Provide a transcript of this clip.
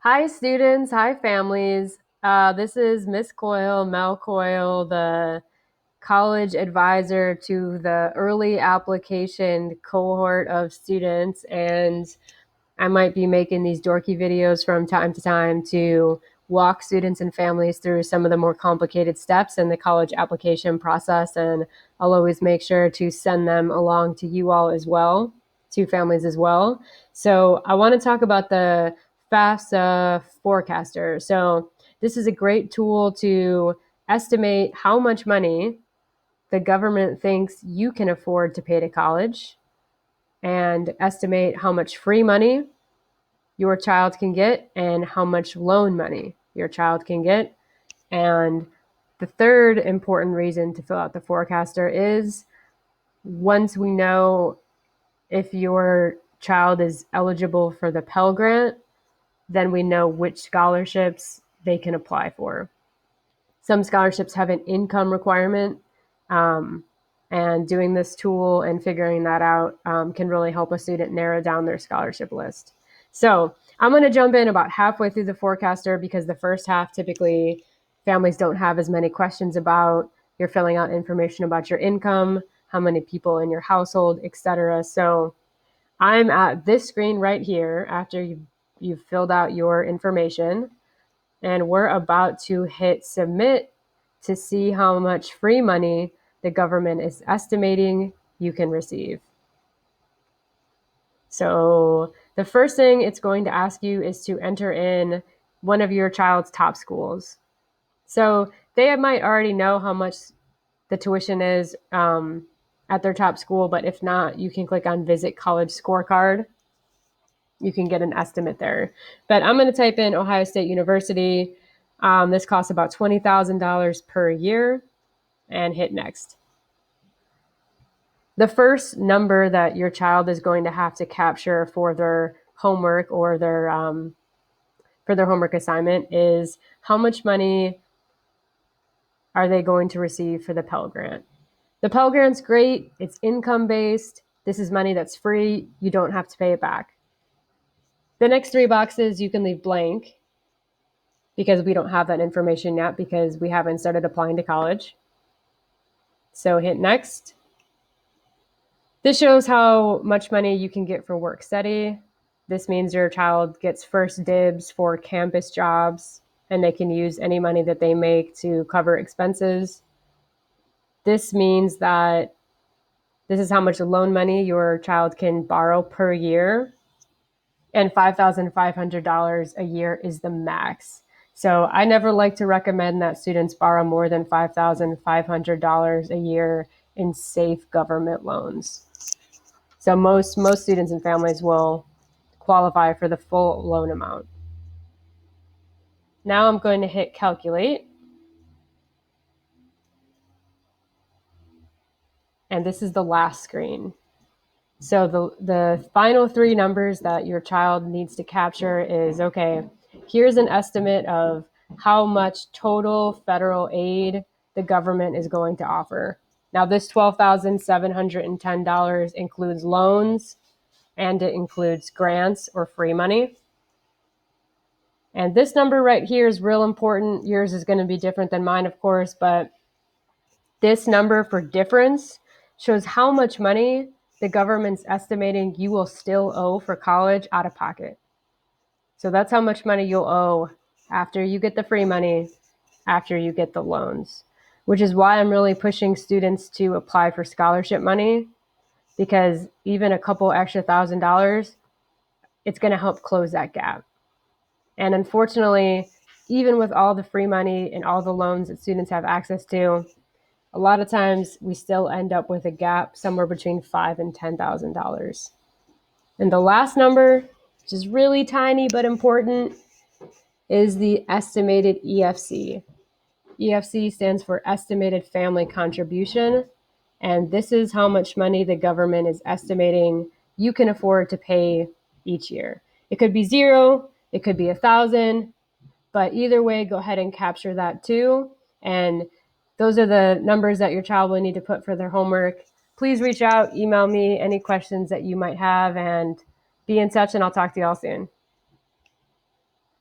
Hi, students. Hi, families. This is Miss Coyle, Mel Coyle, the college advisor to the early application cohort of students. And I might be making these dorky videos from time to time to walk students and families through some of the more complicated steps in the college application process. And I'll always make sure to send them along to you all as well, to families as well. So I want to talk about the FAFSA4Caster. So this is a great tool to estimate how much money the government thinks you can afford to pay to college and estimate how much free money your child can get and how much loan money your child can get. And the third important reason to fill out the forecaster is once we know if your child is eligible for the Pell Grant, then we know which scholarships they can apply for. Some scholarships have an income requirement, and doing this tool and figuring that out can really help a student narrow down their scholarship list. So I'm going to jump in about halfway through the forecaster because the first half typically families don't have as many questions about. You're filling out information about your income, how many people in your household, etc. So I'm at this screen right here after you've filled out your information, and we're about to hit submit to see how much free money the government is estimating you can receive. So the first thing it's going to ask you is to enter in one of your child's top schools. So they might already know how much the tuition is at their top school, but if not, you can click on Visit College Scorecard. You can get an estimate there. But I'm going to type in Ohio State University. This costs about $20,000 per year and hit next. The first number that your child is going to have to capture for their homework or for their homework assignment is how much money are they going to receive for the Pell Grant. The Pell Grant's great. It's income-based. This is money that's free. You don't have to pay it back. The next three boxes you can leave blank because we don't have that information yet because we haven't started applying to college. So hit next. This shows how much money you can get for work study. This means your child gets first dibs for campus jobs, and they can use any money that they make to cover expenses. This means that this is how much loan money your child can borrow per year, and $5,500 a year is the max. So I never like to recommend that students borrow more than $5,500 a year in safe government loans. So most students and families will qualify for the full loan amount. Now I'm going to hit calculate. And this is the last screen. So the final three numbers that your child needs to capture is, okay, here's an estimate of how much total federal aid the government is going to offer. Now this $12,710 includes loans and it includes grants or free money. And this number right here is real important. Yours is going to be different than mine, of course, but this number for difference shows how much money the government's estimating you will still owe for college out of pocket. So that's how much money you'll owe after you get the free money, after you get the loans, which is why I'm really pushing students to apply for scholarship money, because even a couple extra $1,000, it's going to help close that gap. And unfortunately, even with all the free money and all the loans that students have access to, a lot of times we still end up with a gap somewhere between $5,000 and $10,000. And the last number, which is really tiny but important, is the estimated EFC. EFC stands for Estimated Family Contribution, and this is how much money the government is estimating you can afford to pay each year. It could be zero, it could be 1,000, but either way, go ahead and capture that too. And those are the numbers that your child will need to put for their homework. Please reach out, email me any questions that you might have, and be in touch, and I'll talk to you all soon.